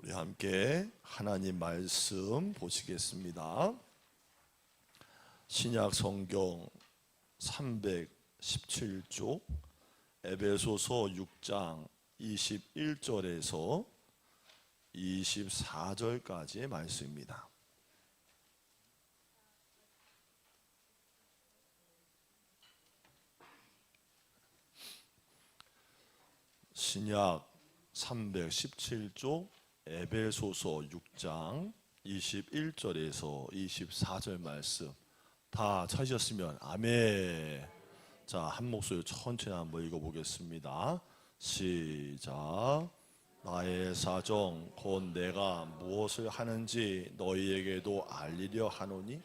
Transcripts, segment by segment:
우리 함께 하나님 말씀 보시겠습니다. 신약 성경 317쪽 에베소서 6장 21절에서 24절까지의 말씀입니다. 신약 317쪽 에베소서 6장 21절에서 24절 말씀 다 찾으셨으면 아멘. 자, 한 목소리 천천히 한번 읽어보겠습니다. 시작. 나의 사정 곧 내가 무엇을 하는지 너희에게도 알리려 하노니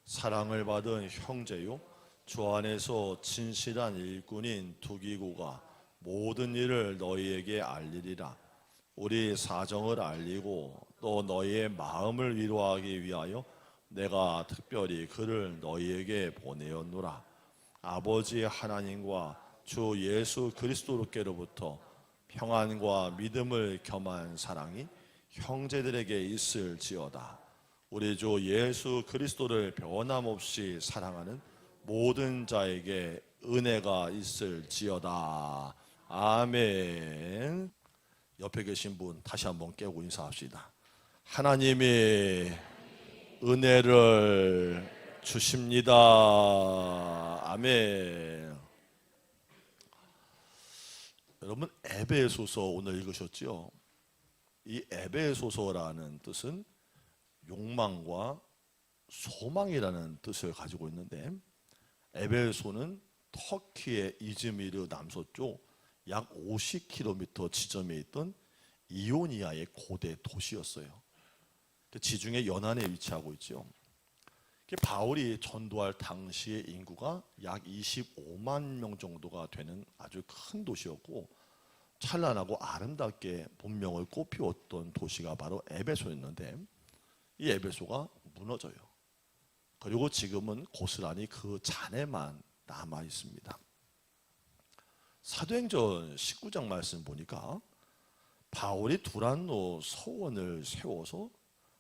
사랑을 받은 형제요 주 안에서 진실한 일꾼인 두기고가 모든 일을 너희에게 알리리라. 우리 사정을 알리고 또 너희의 마음을 위로하기 위하여 내가 특별히 그를 너희에게 보내었노라. 아버지 하나님과 주 예수 그리스도께로부터 평안과 믿음을 겸한 사랑이 형제들에게 있을지어다. 우리 주 예수 그리스도를 변함없이 사랑하는 모든 자에게 은혜가 있을지어다. 아멘. 옆에 계신 분 다시 한번 깨우고 인사합시다. 하나님이 은혜를 주십니다. 아멘. 여러분, 에베소서 오늘 읽으셨죠? 이 에베소서라는 뜻은 욕망과 소망이라는 뜻을 가지고 있는데, 에베소는 터키의 이즈미르 남서쪽 약 50km 지점에 있던 이오니아의 고대 도시였어요. 지중해 연안에 위치하고 있죠. 바울이 전도할 당시의 인구가 약 25만 명 정도가 되는 아주 큰 도시였고, 찬란하고 아름답게 본명을 꽃피웠던 도시가 바로 에베소였는데, 이 에베소가 무너져요. 그리고 지금은 고스란히 그 잔해만 남아 있습니다. 사도행전 19장 말씀 보니까 바울이 두란노 서원을 세워서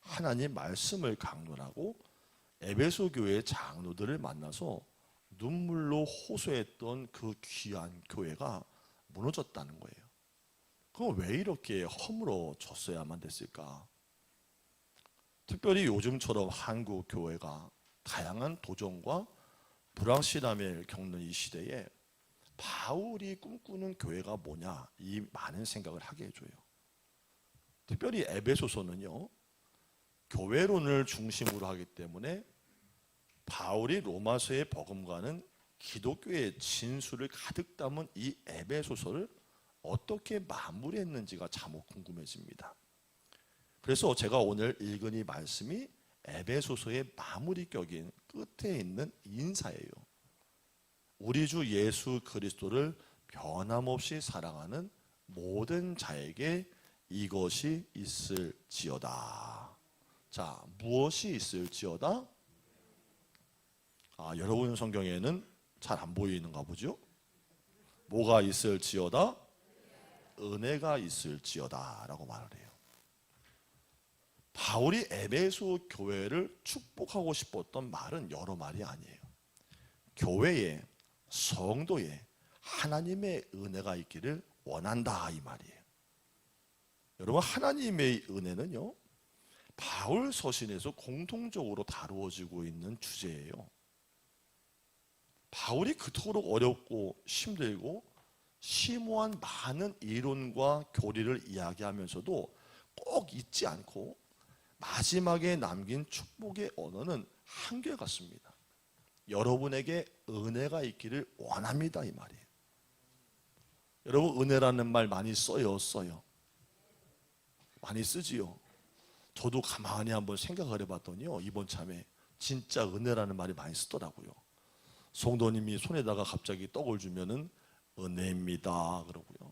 하나님 말씀을 강론하고 에베소 교회의 장로들을 만나서 눈물로 호소했던 그 귀한 교회가 무너졌다는 거예요. 그럼 왜 이렇게 허물어졌어야만 됐을까? 특별히 요즘처럼 한국 교회가 다양한 도전과 불확실함을 겪는 이 시대에 바울이 꿈꾸는 교회가 뭐냐, 이 많은 생각을 하게 해줘요. 특별히 에베소서는요, 교회론을 중심으로 하기 때문에 바울이 로마서에 버금가는 기독교의 진수를 가득 담은 이 에베소서를 어떻게 마무리했는지가 참으로 궁금해집니다. 그래서 제가 오늘 읽은 이 말씀이 에베소서의 마무리격인 끝에 있는 인사예요. 우리 주 예수 그리스도를 변함없이 사랑하는 모든 자에게 이것이 있을지어다. 자, 무엇이 있을지어다? 여러분 성경에는 잘 안 보이는가 보죠? 뭐가 있을지어다? 은혜가 있을지어다 라고 말을 해요. 바울이 에베소 교회를 축복하고 싶었던 말은 여러 말이 아니에요. 교회에, 성도에 하나님의 은혜가 있기를 원한다, 이 말이에요. 여러분, 하나님의 은혜는요, 바울 서신에서 공통적으로 다루어지고 있는 주제예요. 바울이 그토록 어렵고 힘들고 심오한 많은 이론과 교리를 이야기하면서도 꼭 잊지 않고 마지막에 남긴 축복의 언어는 한결같습니다. 여러분에게 은혜가 있기를 원합니다, 이 말이에요. 여러분, 은혜라는 말 많이 써요? 많이 쓰지요. 저도 가만히 한번 생각을 해봤더니요, 이번 참에 진짜 은혜라는 말이 많이 쓰더라고요. 성도님이 손에다가 갑자기 떡을 주면은 은혜입니다 그러고요,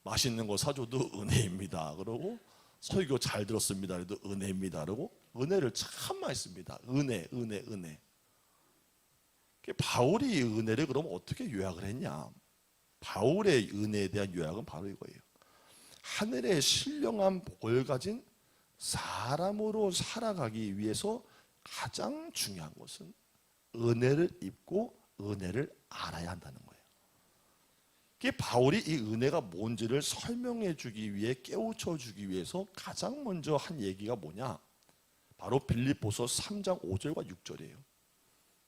맛있는 거 사줘도 은혜입니다 그러고, 설교 잘 들었습니다 그래도 은혜입니다 그러고, 은혜를 참 많이 씁니다. 은혜. 바울이 이 은혜를 그럼 어떻게 요약을 했냐? 바울의 은혜에 대한 요약은 바로 이거예요. 하늘의 신령한 복을 가진 사람으로 살아가기 위해서 가장 중요한 것은 은혜를 입고 은혜를 알아야 한다는 거예요. 바울이 이 은혜가 뭔지를 설명해 주기 위해, 깨우쳐 주기 위해서 가장 먼저 한 얘기가 뭐냐? 바로 빌립보서 3장 5절과 6절이에요.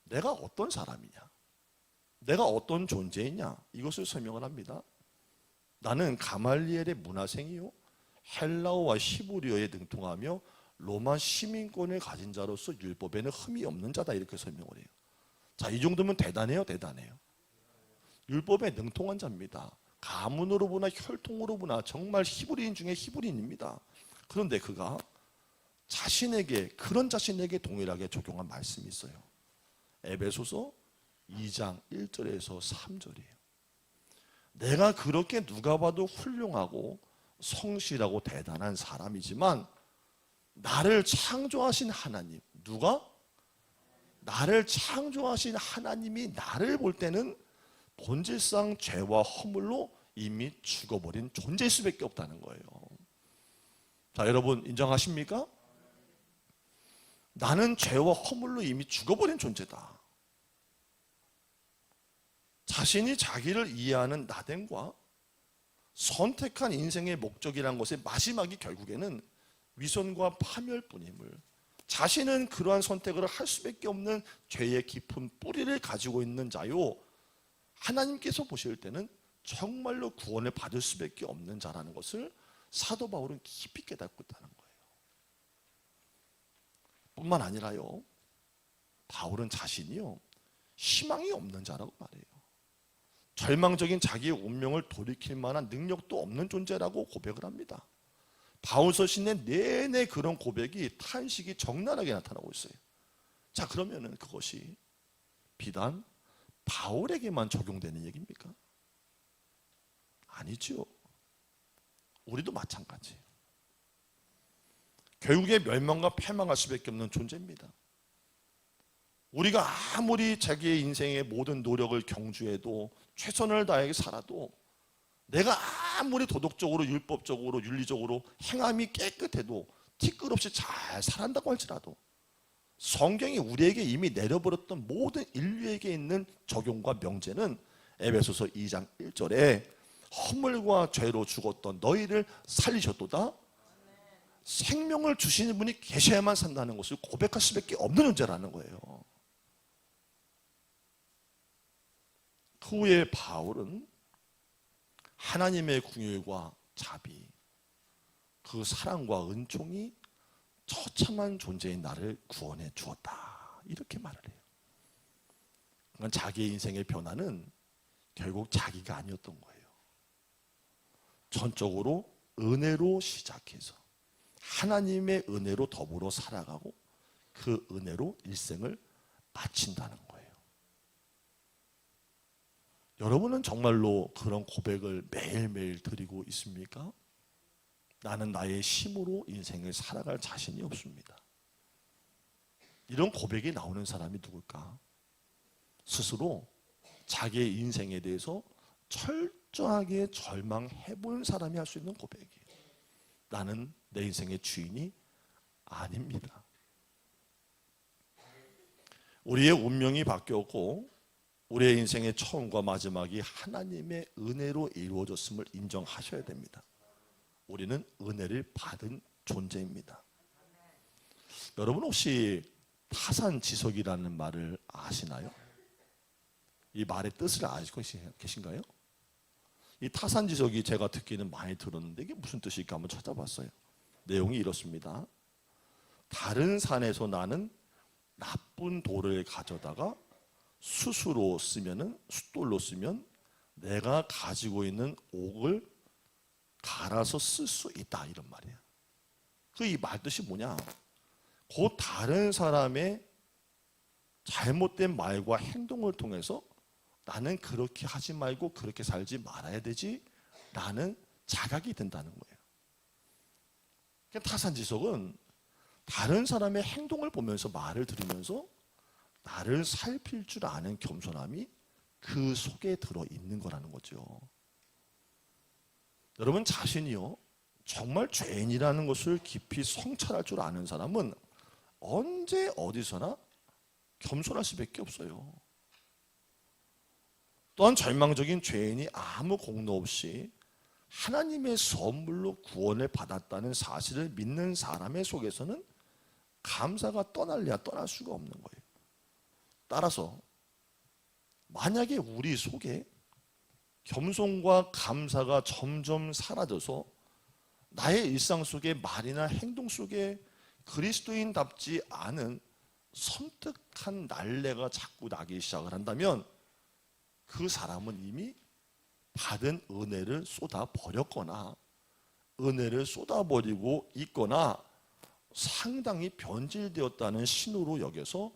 내가 어떤 사람이냐? 내가 어떤 존재이냐? 이것을 설명을 합니다. 나는 가말리엘의 문화생이요 헬라어와 히브리어에 능통하며 로마 시민권을 가진 자로서 율법에는 흠이 없는 자다, 이렇게 설명을 해요. 자, 이 정도면 대단해요, 대단해요. 율법에 능통한 자입니다. 가문으로 보나 혈통으로 보나 정말 히브리인 중에 히브리인입니다. 그런데 그가 그런 자신에게 동일하게 적용한 말씀이 있어요. 에베소서 2장 1절에서 3절이에요. 내가 그렇게 누가 봐도 훌륭하고 성실하고 대단한 사람이지만 나를 창조하신 하나님, 누가? 나를 창조하신 하나님이 나를 볼 때는 본질상 죄와 허물로 이미 죽어버린 존재일 수밖에 없다는 거예요. 자, 여러분 인정하십니까? 나는 죄와 허물로 이미 죽어버린 존재다. 자신이 자기를 이해하는 나됨과 선택한 인생의 목적이란 것의 마지막이 결국에는 위선과 파멸뿐임을, 자신은 그러한 선택을 할 수밖에 없는 죄의 깊은 뿌리를 가지고 있는 자요, 하나님께서 보실 때는 정말로 구원을 받을 수밖에 없는 자라는 것을 사도 바울은 깊이 깨닫고 있다는 거예요. 뿐만 아니라요, 바울은 자신이요 희망이 없는 자라고 말해요. 절망적인 자기의 운명을 돌이킬 만한 능력도 없는 존재라고 고백을 합니다. 바울서 시내 내내 그런 고백이, 탄식이 적나라하게 나타나고 있어요. 자, 그러면은 그것이 비단 바울에게만 적용되는 얘기입니까? 아니죠. 우리도 마찬가지예요. 결국에 멸망과 패망할 수밖에 없는 존재입니다. 우리가 아무리 자기의 인생의 모든 노력을 경주해도, 최선을 다해 살아도, 내가 아무리 도덕적으로 율법적으로 윤리적으로 행함이 깨끗해도, 티끌 없이 잘 살아간다고 할지라도 성경이 우리에게 이미 내려버렸던 모든 인류에게 있는 적용과 명제는 에베소서 2장 1절에 허물과 죄로 죽었던 너희를 살리셨도다, 생명을 주시는 분이 계셔야만 산다는 것을 고백할 수밖에 없는 존재라는 거예요. 그 후에 바울은 하나님의 긍휼과 자비, 그 사랑과 은총이 처참한 존재인 나를 구원해 주었다, 이렇게 말을 해요. 그러니까 자기의 인생의 변화는 결국 자기가 아니었던 거예요. 전적으로 은혜로 시작해서 하나님의 은혜로 더불어 살아가고 그 은혜로 일생을 마친다는 거예요. 여러분은 정말로 그런 고백을 매일매일 드리고 있습니까? 나는 나의 힘으로 인생을 살아갈 자신이 없습니다. 이런 고백이 나오는 사람이 누굴까? 스스로 자기의 인생에 대해서 철저하게 절망해본 사람이 할 수 있는 고백이에요. 나는 내 인생의 주인이 아닙니다. 우리의 운명이 바뀌었고 우리의 인생의 처음과 마지막이 하나님의 은혜로 이루어졌음을 인정하셔야 됩니다. 우리는 은혜를 받은 존재입니다. 여러분 혹시 타산지석이라는 말을 아시나요? 이 말의 뜻을 알고 계신가요? 이 타산지석이 제가 듣기는 많이 들었는데 이게 무슨 뜻일까 한번 찾아봤어요. 내용이 이렇습니다. 다른 산에서 나는 나쁜 돌을 가져다가 숯돌로 쓰면 내가 가지고 있는 옥을 갈아서 쓸 수 있다, 이런 말이에요. 이 말 뜻이 뭐냐? 곧 다른 사람의 잘못된 말과 행동을 통해서 나는 그렇게 하지 말고 그렇게 살지 말아야 되지 라는 자각이 된다는 거예요. 타산지석은 다른 사람의 행동을 보면서 말을 들으면서 나를 살필 줄 아는 겸손함이 그 속에 들어있는 거라는 거죠. 여러분 자신이요 정말 죄인이라는 것을 깊이 성찰할 줄 아는 사람은 언제 어디서나 겸손할 수밖에 없어요. 또한 절망적인 죄인이 아무 공로 없이 하나님의 선물로 구원을 받았다는 사실을 믿는 사람의 속에서는 감사가 떠날래야 떠날 수가 없는 거예요. 따라서 만약에 우리 속에 겸손과 감사가 점점 사라져서 나의 일상 속에 말이나 행동 속에 그리스도인답지 않은 섬뜩한 날래가 자꾸 나기 시작을 한다면 그 사람은 이미 받은 은혜를 쏟아버렸거나 은혜를 쏟아버리고 있거나 상당히 변질되었다는 신호로 여겨서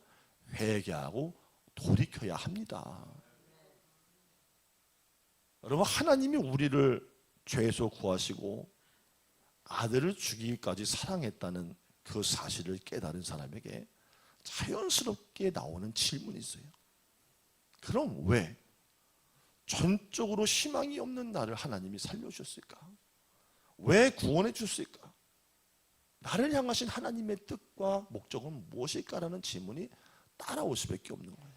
회개하고 돌이켜야 합니다. 여러분, 하나님이 우리를 죄에서 구하시고 아들을 죽이기까지 사랑했다는 그 사실을 깨달은 사람에게 자연스럽게 나오는 질문이 있어요. 그럼 왜 전적으로 희망이 없는 나를 하나님이 살려주셨을까? 왜 구원해 주셨을까? 나를 향하신 하나님의 뜻과 목적은 무엇일까라는 질문이 따라올 수밖에 없는 거예요.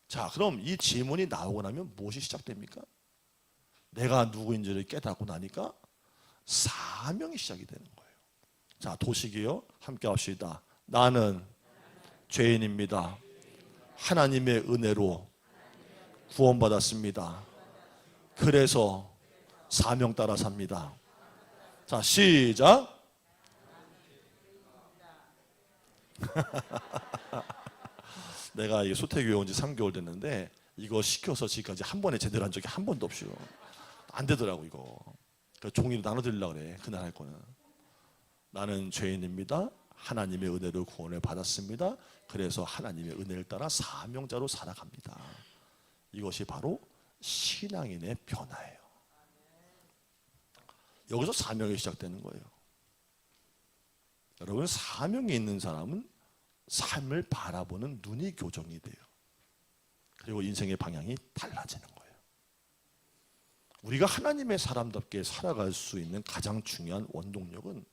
자, 그럼 이 질문이 나오고 나면 무엇이 시작됩니까? 내가 누구인지를 깨닫고 나니까 사명이 시작이 되는 거예요. 자, 도식이요. 함께 합시다. 나는 죄인입니다. 하나님의 은혜로 구원받았습니다. 그래서 사명 따라 삽니다. 자, 시작. 내가 이 소태교회 온 지 3개월 됐는데 이거 시켜서 지금까지 한 번에 제대로 한 적이 한 번도 없어요. 안 되더라고 이거. 종이로 나눠드리려고 그래. 그날 할 거는. 나는 죄인입니다. 하나님의 은혜로 구원을 받았습니다. 그래서 하나님의 은혜를 따라 사명자로 살아갑니다. 이것이 바로 신앙인의 변화예요. 여기서 사명이 시작되는 거예요. 여러분, 사명이 있는 사람은 삶을 바라보는 눈이 교정이 돼요. 그리고 인생의 방향이 달라지는 거예요. 우리가 하나님의 사람답게 살아갈 수 있는 가장 중요한 원동력은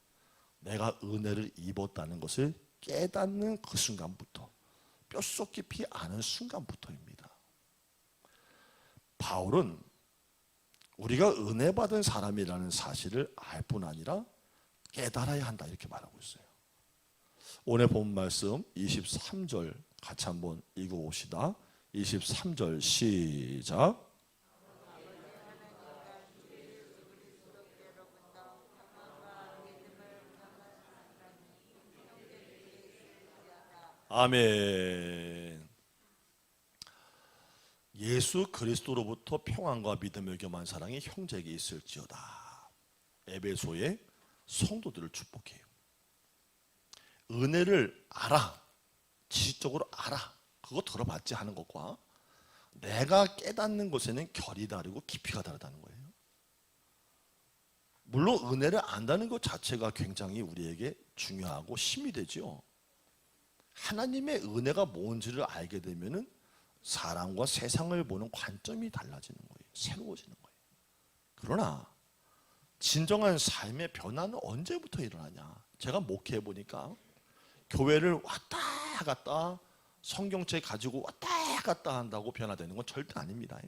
내가 은혜를 입었다는 것을 깨닫는 그 순간부터, 뼛속 깊이 아는 순간부터입니다. 바울은 우리가 은혜 받은 사람이라는 사실을 알 뿐 아니라 깨달아야 한다 이렇게 말하고 있어요. 오늘 본 말씀 23절 같이 한번 읽어봅시다. 23절 시작. 아멘. 예수 그리스도로부터 평안과 믿음을 겸한 사랑이 형제에게 있을지어다. 에베소의 성도들을 축복해요. 은혜를 알아, 지식적으로 알아, 그거 들어봤지 하는 것과 내가 깨닫는 것에는 결이 다르고 깊이가 다르다는 거예요. 물론 은혜를 안다는 것 자체가 굉장히 우리에게 중요하고 힘이 되죠. 하나님의 은혜가 뭔지를 알게 되면은 사람과 세상을 보는 관점이 달라지는 거예요. 새로워지는 거예요. 그러나 진정한 삶의 변화는 언제부터 일어나냐? 제가 목회해 보니까 교회를 왔다 갔다 성경책 가지고 왔다 갔다 한다고 변화되는 건 절대 아닙니다.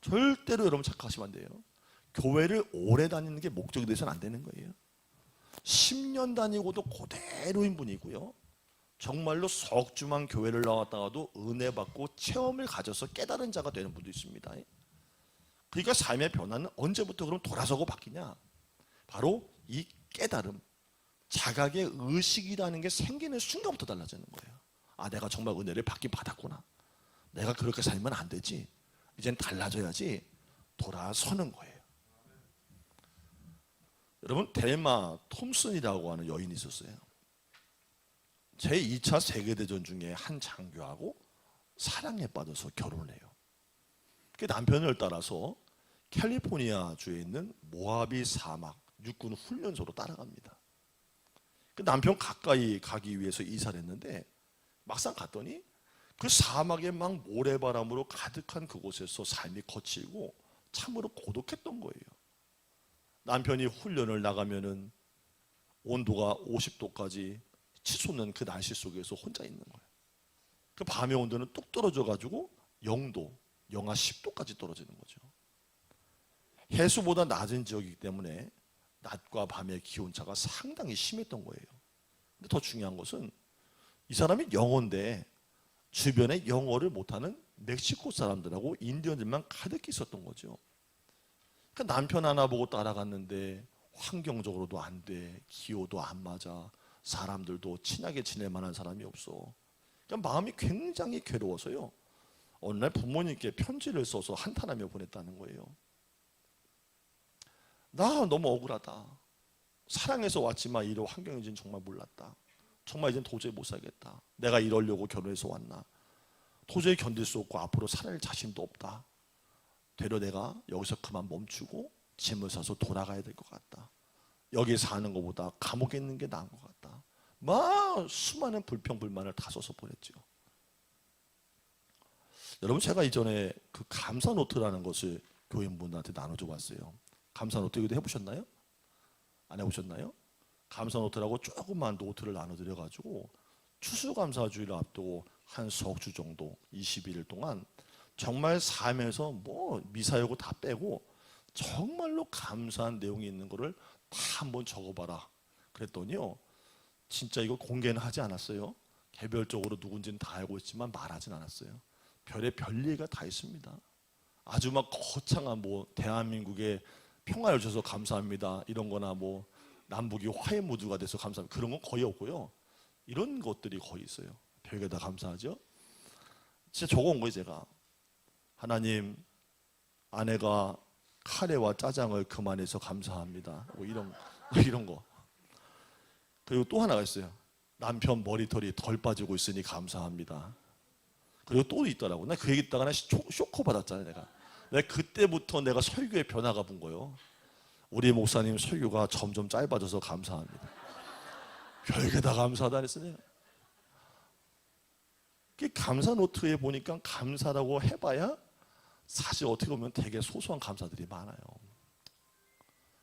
절대로 여러분 착각하시면 안 돼요. 교회를 오래 다니는 게 목적이 돼서는 안 되는 거예요. 10년 다니고도 그대로인 분이고요. 정말로 석주만 교회를 나왔다가도 은혜 받고 체험을 가져서 깨달은 자가 되는 분도 있습니다. 그러니까 삶의 변화는 언제부터 그럼 돌아서고 바뀌냐? 바로 이 깨달음, 자각의 의식이라는 게 생기는 순간부터 달라지는 거예요. 아, 내가 정말 은혜를 받긴 받았구나. 내가 그렇게 살면 안 되지. 이젠 달라져야지. 돌아서는 거예요. 여러분, 델마 톰슨이라고 하는 여인이 있었어요. 제2차 세계대전 중에 한 장교하고 사랑에 빠져서 결혼을 해요. 그 남편을 따라서 캘리포니아 주에 있는 모하비 사막 육군 훈련소로 따라갑니다. 그 남편 가까이 가기 위해서 이사를 했는데 막상 갔더니 그 사막에 막 모래바람으로 가득한 그곳에서 삶이 거칠고 참으로 고독했던 거예요. 남편이 훈련을 나가면은 온도가 50도까지 치솟는 그 날씨 속에서 혼자 있는 거예요. 그 밤의 온도는 뚝 떨어져 가지고 0도, 영하 10도까지 떨어지는 거죠. 해수보다 낮은 지역이기 때문에 낮과 밤의 기온차가 상당히 심했던 거예요. 근데 더 중요한 것은 이 사람이 영어인데 주변에 영어를 못하는 멕시코 사람들하고 인디언들만 가득 있었던 거죠. 그 남편 하나 보고 따라갔는데 환경적으로도 안 돼, 기후도 안 맞아, 사람들도 친하게 지낼 만한 사람이 없어. 그러니까 마음이 굉장히 괴로워서요. 어느 날 부모님께 편지를 써서 한탄하며 보냈다는 거예요. 나 너무 억울하다. 사랑해서 왔지만 이런 환경인지는 정말 몰랐다. 정말 이젠 도저히 못 살겠다. 내가 이러려고 결혼해서 왔나. 도저히 견딜 수 없고 앞으로 살아낼 자신도 없다. 되려 내가 여기서 그만 멈추고 짐을 싸서 돌아가야 될 것 같다. 여기 사는 것보다 감옥에 있는 게 나은 것 같다. 막 수많은 불평불만을 다 써서 보냈죠. 여러분, 제가 이전에 그 감사 노트라는 것을 교인분들한테 나눠줘 봤어요. 감사 노트 이거 해보셨나요? 안 해보셨나요? 감사 노트라고 조그만 노트를 나눠드려 가지고 추수감사주의를 앞두고 한 석 주 정도 21일 동안 정말 삶에서 뭐 미사여고 다 빼고 정말로 감사한 내용이 있는 거를 다 한번 적어봐라 그랬더니요, 진짜 이거 공개는 하지 않았어요. 개별적으로 누군지는 다 알고 있지만 말하진 않았어요. 별의 얘기가 다 있습니다. 아주 막 거창한 뭐 대한민국의 평화를 주셔서 감사합니다 이런 거나 뭐 남북이 화해 무드가 돼서 감사합니다 그런 건 거의 없고요. 이런 것들이 거의 있어요. 별게 다 감사하죠. 진짜 적어온 거예요. 제가 하나님, 아내가 카레와 짜장을 그만해서 감사합니다 뭐 이런 거. 그리고 또 하나가 있어요. 남편 머리털이 덜 빠지고 있으니 감사합니다. 그리고 또 있더라고. 나 그 얘기 있다가 쇼크 받았잖아요. 내가 그때부터 내가 설교의 변화가 본 거예요. 우리 목사님 설교가 점점 짧아져서 감사합니다. 별게 다 감사하다 그랬어요. 그 감사 노트에 보니까 감사라고 해봐야 사실 어떻게 보면 되게 소소한 감사들이 많아요.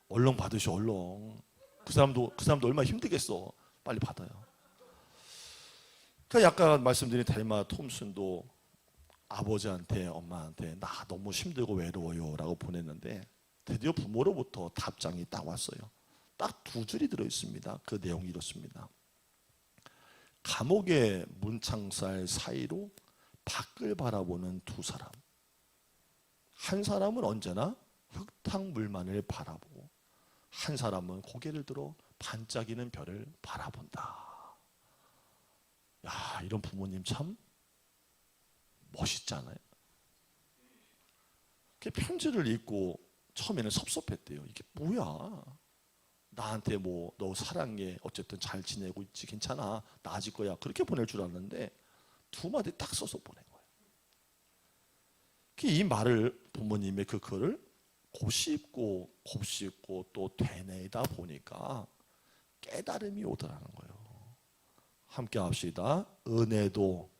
얼른 받으셔, 얼른. 그 사람도 얼마나 힘들겠어. 빨리 받아요. 그러니까 약간 말씀드린 델마 톰슨도 아버지한테, 엄마한테 나 너무 힘들고 외로워요 라고 보냈는데 드디어 부모로부터 답장이 딱 왔어요. 딱 2줄이 들어있습니다. 그 내용이 이렇습니다. 감옥의 문창살 사이로 밖을 바라보는 2사람. 한 사람은 언제나 흙탕물만을 바라보고 한 사람은 고개를 들어 반짝이는 별을 바라본다. 야, 이런 부모님 참 멋있잖아요. 편지를 읽고 처음에는 섭섭했대요. 이게 뭐야? 나한테 뭐 너 사랑해, 어쨌든 잘 지내고 있지, 괜찮아, 나아질 거야, 그렇게 보낼 줄 알았는데 2마디 딱 써서 보낸 거예요. 이 말을 부모님의 그 글을 곱씹고 또 되뇌다 보니까 깨달음이 오더라는 거예요. 함께 합시다. 은혜도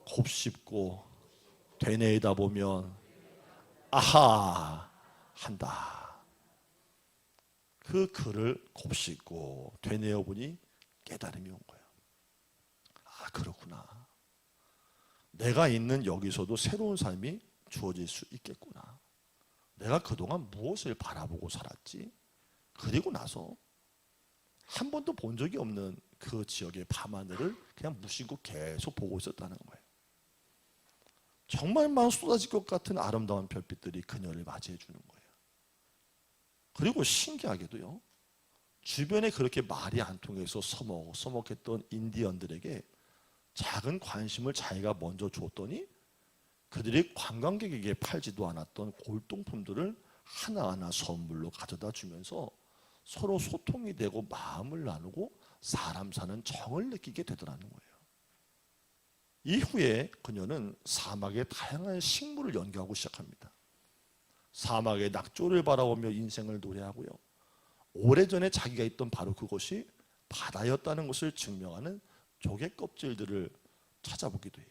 곱씹고 되뇌다 보면 아하 한다. 그 글을 곱씹고 되뇌어 보니 깨달음이 온 거예요. 아, 그렇구나. 내가 있는 여기서도 새로운 삶이 주어질 수 있겠구나. 내가 그동안 무엇을 바라보고 살았지? 그리고 나서 한 번도 본 적이 없는 그 지역의 밤하늘을 그냥 무심코 계속 보고 있었다는 거예요. 정말만 쏟아질 것 같은 아름다운 별빛들이 그녀를 맞이해 주는 거예요. 그리고 신기하게도요, 주변에 그렇게 말이 안 통해서 서먹했던 인디언들에게 작은 관심을 자기가 먼저 줬더니 그들이 관광객에게 팔지도 않았던 골동품들을 하나하나 선물로 가져다 주면서 서로 소통이 되고 마음을 나누고 사람 사는 정을 느끼게 되더라는 거예요. 이후에 그녀는 사막의 다양한 식물을 연구하고 시작합니다. 사막의 낙조를 바라보며 인생을 노래하고요. 오래전에 자기가 있던 바로 그곳이 바다였다는 것을 증명하는 조개 껍질들을 찾아보기도 해요.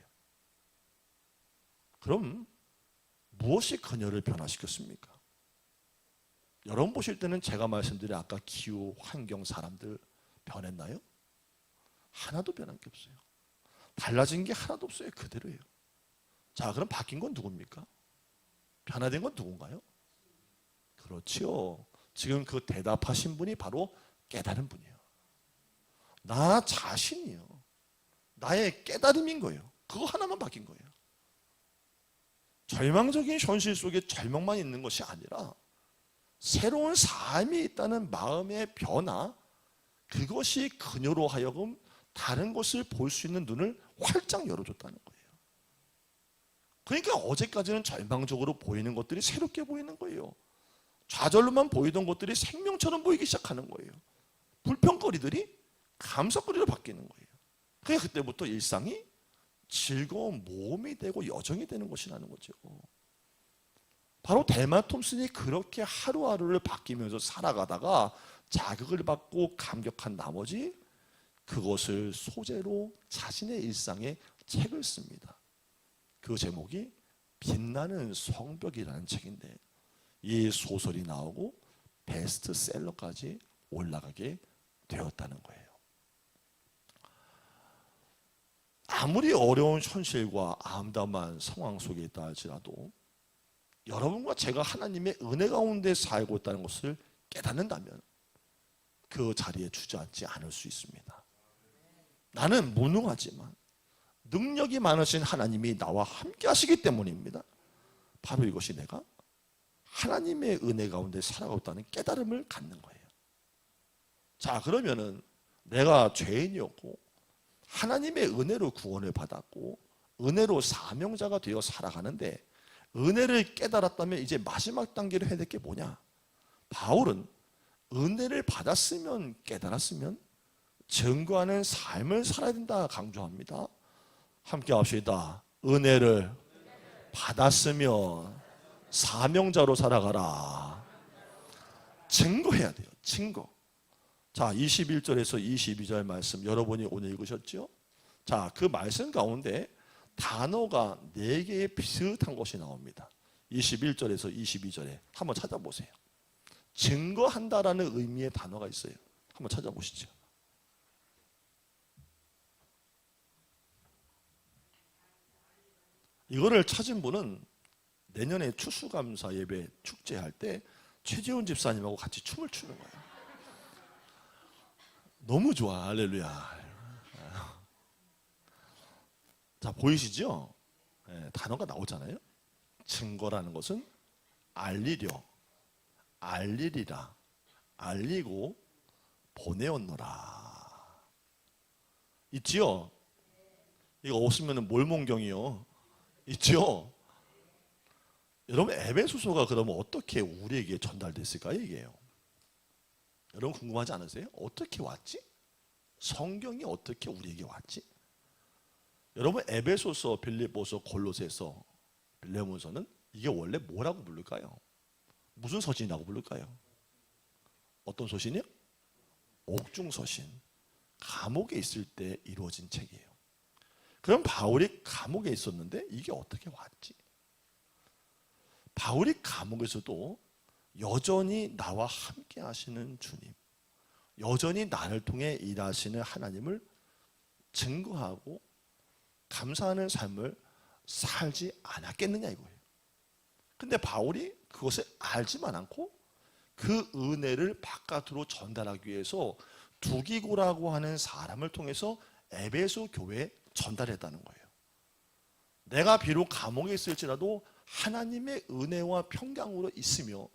그럼 무엇이 그녀를 변화시켰습니까? 여러분 보실 때는 제가 말씀드린 아까 기후, 환경, 사람들 변했나요? 하나도 변한 게 없어요. 달라진 게 하나도 없어요. 그대로예요. 자, 그럼 바뀐 건 누굽니까? 변화된 건 누군가요? 그렇죠. 지금 그 대답하신 분이 바로 깨달은 분이에요. 나 자신이요. 나의 깨달음인 거예요. 그거 하나만 바뀐 거예요. 절망적인 현실 속에 절망만 있는 것이 아니라 새로운 삶이 있다는 마음의 변화, 그것이 그녀로 하여금 다른 것을 볼 수 있는 눈을 활짝 열어줬다는 거예요. 그러니까 어제까지는 절망적으로 보이는 것들이 새롭게 보이는 거예요. 좌절로만 보이던 것들이 생명처럼 보이기 시작하는 거예요. 불평거리들이 감사거리로 바뀌는 거예요. 그러니까 그때부터 일상이 즐거운 모험이 되고 여정이 되는 것이라는 거죠. 바로 델마 톰슨이 그렇게 하루하루를 바뀌면서 살아가다가 자극을 받고 감격한 나머지 그것을 소재로 자신의 일상에 책을 씁니다. 그 제목이 빛나는 성벽이라는 책인데 이 소설이 나오고 베스트셀러까지 올라가게 되었다는 거예요. 아무리 어려운 현실과 암담한 상황 속에 있다 할지라도 여러분과 제가 하나님의 은혜 가운데 살고 있다는 것을 깨닫는다면 그 자리에 주저앉지 않을 수 있습니다. 나는 무능하지만 능력이 많으신 하나님이 나와 함께 하시기 때문입니다. 바로 이것이 내가 하나님의 은혜 가운데 살아가고 있다는 깨달음을 갖는 거예요. 자, 그러면은 내가 죄인이었고 하나님의 은혜로 구원을 받았고 은혜로 사명자가 되어 살아가는데 은혜를 깨달았다면 이제 마지막 단계로 해야 될 게 뭐냐? 바울은 은혜를 받았으면 깨달았으면 증거하는 삶을 살아야 된다 강조합니다. 함께 합시다. 은혜를 받았으면 사명자로 살아가라. 증거해야 돼요. 증거. 자, 21절에서 22절 말씀 여러분이 오늘 읽으셨죠? 자, 그 말씀 가운데 단어가 4개의 비슷한 것이 나옵니다. 21절에서 22절에 한번 찾아보세요. 증거한다라는 의미의 단어가 있어요. 한번 찾아보시죠. 이거를 찾은 분은 내년에 추수감사 예배 축제할 때 최재훈 집사님하고 같이 춤을 추는 거예요. 너무 좋아. 할렐루야. 자, 보이시죠? 네, 단어가 나오잖아요. 증거라는 것은 알리려, 알리리라, 알리고 보내었노라. 있지요? 이거 없으면 몰몬경이요. 있죠? 여러분 에베소서가 그러면 어떻게 우리에게 전달됐을까요? 이게요. 여러분 궁금하지 않으세요? 어떻게 왔지? 성경이 어떻게 우리에게 왔지? 여러분 에베소서, 빌립보서, 골로새서, 빌레몬서는 이게 원래 뭐라고 부를까요? 무슨 서신이라고 부를까요? 어떤 서신이요? 옥중서신. 감옥에 있을 때 이루어진 책이에요. 그럼 바울이 감옥에 있었는데 이게 어떻게 왔지? 바울이 감옥에서도 여전히 나와 함께 하시는 주님, 여전히 나를 통해 일하시는 하나님을 증거하고 감사하는 삶을 살지 않았겠느냐 이거예요. 근데 바울이 그것을 알지만 않고 그 은혜를 바깥으로 전달하기 위해서 두기고라고 하는 사람을 통해서 에베소 교회에 전달했다는 거예요. 내가 비록 감옥에 있을지라도 하나님의 은혜와 평강으로 있으며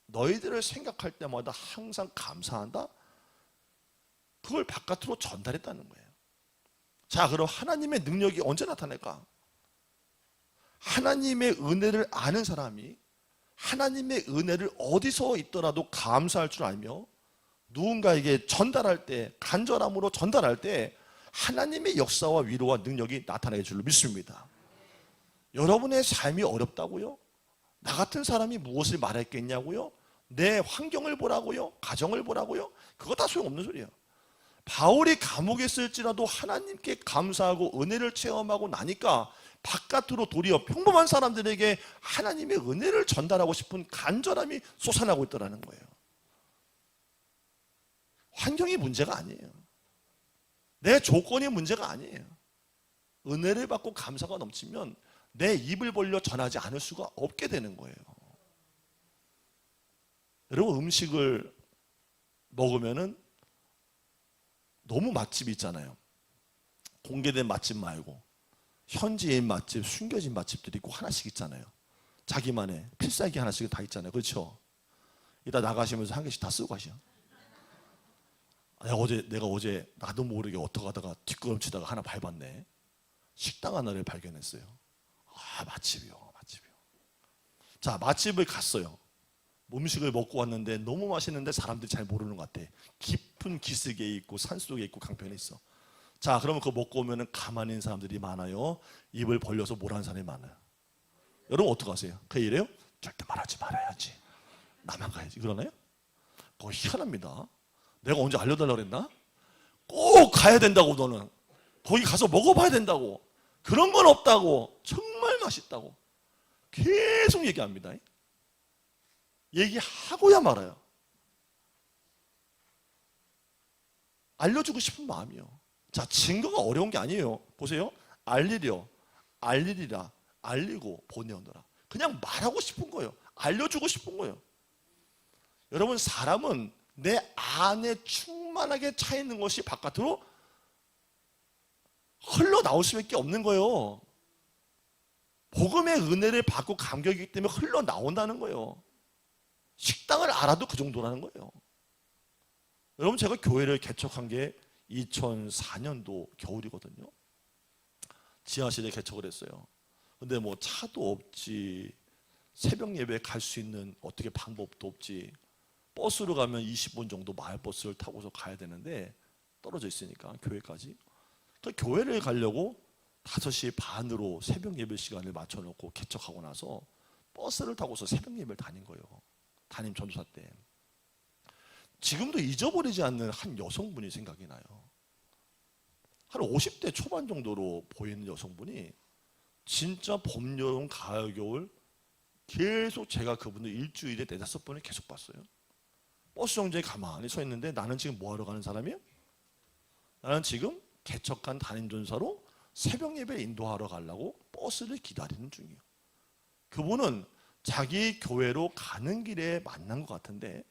너희들을 생각할 때마다 항상 감사한다. 그걸 바깥으로 전달했다는 거예요. 자, 그럼 하나님의 능력이 언제 나타날까? 하나님의 은혜를 아는 사람이 하나님의 은혜를 어디서 있더라도 감사할 줄 알며 누군가에게 전달할 때, 간절함으로 전달할 때 하나님의 역사와 위로와 능력이 나타날 줄로 믿습니다. 여러분의 삶이 어렵다고요? 나 같은 사람이 무엇을 말했겠냐고요? 내 환경을 보라고요? 가정을 보라고요? 그거 다 소용없는 소리예요. 바울이 감옥에 있을지라도 하나님께 감사하고 은혜를 체험하고 나니까 바깥으로 도리어 평범한 사람들에게 하나님의 은혜를 전달하고 싶은 간절함이 솟아나고 있더라는 거예요. 환경이 문제가 아니에요. 내 조건이 문제가 아니에요. 은혜를 받고 감사가 넘치면 내 입을 벌려 전하지 않을 수가 없게 되는 거예요. 여러분, 음식을 먹으면은 너무 맛집이 있잖아요. 공개된 맛집 말고 현지인 맛집, 숨겨진 맛집들이 꼭 하나씩 있잖아요. 자기만의 필살기 하나씩 다 있잖아요. 그렇죠? 이따 나가시면서 한 개씩 다 쓰고 가시죠. 내가 어제 나도 모르게 어떻게 하다가 뒷걸음치다가 하나 밟았네. 식당 하나를 발견했어요. 맛집이요. 자, 맛집을 갔어요. 음식을 먹고 왔는데 너무 맛있는데 사람들이 잘 모르는 것 같아. 깊은 기슭에 있고 산속에 있고 강변에 있어. 자, 그러면 그거 먹고 오면은 가만히 있는 사람들이 많아요. 입을 벌려서 뭐라는 사람이 많아요. 여러분 어떻게 하세요? 그 이래요? 절대 말하지 말아야지. 나만 가야지. 그러나요? 그거 희한합니다. 내가 언제 알려달라고 그랬나? 꼭 가야 된다고. 너는 거기 가서 먹어봐야 된다고. 그런 건 없다고. 정말 맛있다고 계속 얘기합니다. 얘기하고야 말아요. 알려주고 싶은 마음이요. 자, 증거가 어려운 게 아니에요. 보세요. 알리려, 알리리라, 알리고 보내오너라. 그냥 말하고 싶은 거예요. 알려주고 싶은 거예요. 여러분, 사람은 내 안에 충만하게 차 있는 것이 바깥으로 흘러나올 수밖에 없는 거예요. 복음의 은혜를 받고 감격이기 때문에 흘러나온다는 거예요. 식당을 알아도 그 정도라는 거예요. 여러분, 제가 교회를 개척한 게 2004년도 겨울이거든요. 지하실에 개척을 했어요. 근데 뭐 차도 없지, 새벽 예배 갈 수 있는 어떻게 방법도 없지. 버스로 가면 20분 정도 마을버스를 타고서 가야 되는데 떨어져 있으니까 교회까지. 그 교회를 가려고 5시 반으로 새벽 예배 시간을 맞춰놓고 개척하고 나서 버스를 타고서 새벽 예배를 다닌 거예요. 담임 전도사 때. 지금도 잊어버리지 않는 한 여성분이 생각이 나요. 한 50대 초반 정도로 보이는 여성분이 진짜 봄, 여름, 가을, 겨울 계속 제가 그분을 일주일에 4-5번을 계속 봤어요. 버스 정류장에 가만히 서 있는데 나는 지금 뭐 하러 가는 사람이야? 나는 지금 개척한 담임 전도사로 새벽 예배 인도하러 가려고 버스를 기다리는 중이에요. 그분은 자기 교회로 가는 길에 만난 것 같은데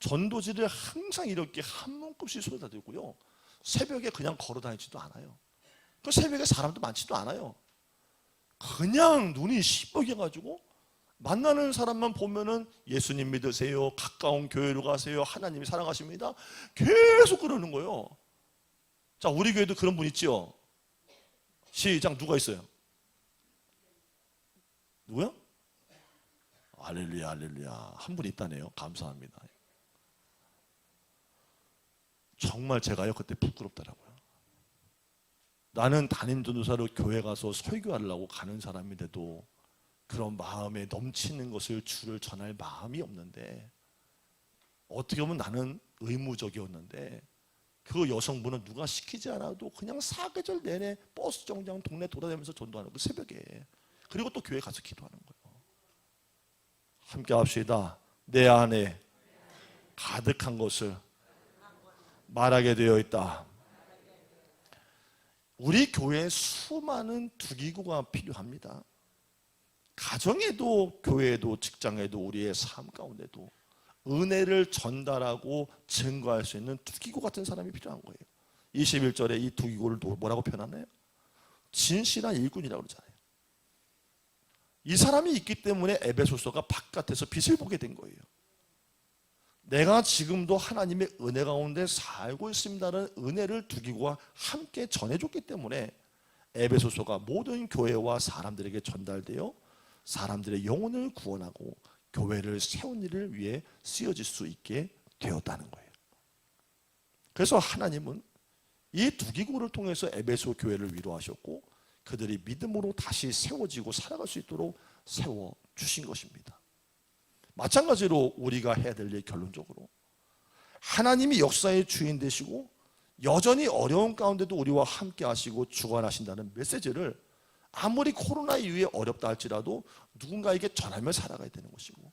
전도지를 항상 이렇게 한 몸급씩 쏟아 들고요. 새벽에 그냥 걸어 다니지도 않아요. 그 새벽에 사람도 많지도 않아요. 그냥 눈이 시뻘개가지고 만나는 사람만 보면은 예수님 믿으세요. 가까운 교회로 가세요. 하나님이 사랑하십니다. 계속 그러는 거예요. 자, 우리 교회도 그런 분 있죠? 시작. 누가 있어요? 누구요? 할렐루야, 할렐루야. 한 분 있다네요. 감사합니다. 정말 제가요 그때 부끄럽더라고요. 나는 담임 전도사로 교회 가서 설교하려고 가는 사람인데도 그런 마음에 넘치는 것을 주를 전할 마음이 없는데, 어떻게 보면 나는 의무적이었는데 그 여성분은 누가 시키지 않아도 그냥 사계절 내내 버스 정류장 동네 돌아다니면서 전도하는 거, 새벽에. 그리고 또 교회 가서 기도하는 거예요. 함께 합시다. 내 안에 가득한 것을 말하게 되어 있다. 우리 교회에 수많은 두기구가 필요합니다. 가정에도 교회에도 직장에도 우리의 삶 가운데도 은혜를 전달하고 증거할 수 있는 두기구 같은 사람이 필요한 거예요. 21절에 이 두기구를 뭐라고 표현하나요? 진실한 일꾼이라고 그러잖아요. 이 사람이 있기 때문에 에베소서가 바깥에서 빛을 보게 된 거예요. 내가 지금도 하나님의 은혜 가운데 살고 있습니다라는 은혜를 두기구와 함께 전해줬기 때문에 에베소서가 모든 교회와 사람들에게 전달되어 사람들의 영혼을 구원하고 교회를 세운 일을 위해 쓰여질 수 있게 되었다는 거예요. 그래서 하나님은 이 두기구를 통해서 에베소 교회를 위로하셨고 그들이 믿음으로 다시 세워지고 살아갈 수 있도록 세워주신 것입니다. 마찬가지로 우리가 해야 될 일, 결론적으로 하나님이 역사의 주인 되시고 여전히 어려운 가운데도 우리와 함께 하시고 주관하신다는 메시지를 아무리 코로나 이후에 어렵다 할지라도 누군가에게 전하며 살아가야 되는 것이고,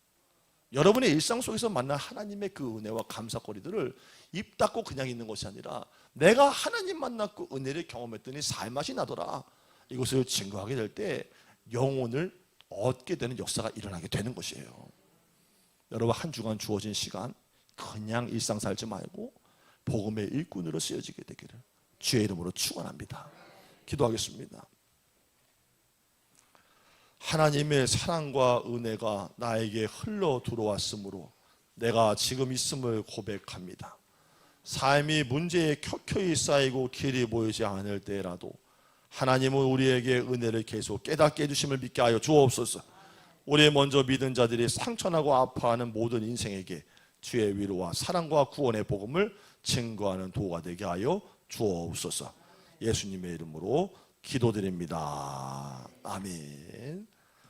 여러분의 일상 속에서 만난 하나님의 그 은혜와 감사거리들을 입 닫고 그냥 있는 것이 아니라 내가 하나님 만났고 은혜를 경험했더니 살맛이 나더라, 이것을 증거하게 될 때 영혼을 얻게 되는 역사가 일어나게 되는 것이에요. 여러분, 한 주간 주어진 시간 그냥 일상 살지 말고 복음의 일꾼으로 쓰여지게 되기를 주의 이름으로 축원합니다. 기도하겠습니다. 하나님의 사랑과 은혜가 나에게 흘러 들어왔으므로 내가 지금 있음을 고백합니다. 삶이 문제에 켜켜이 쌓이고 길이 보이지 않을 때라도 하나님은 우리에게 은혜를 계속 깨닫게 해주심을 믿게 하여 주옵소서. 우리 먼저 믿은 자들이 상처나고 아파하는 모든 인생에게 주의 위로와 사랑과 구원의 복음을 증거하는 도가 되게 하여 주옵소서. 예수님의 이름으로 기도드립니다. 아멘.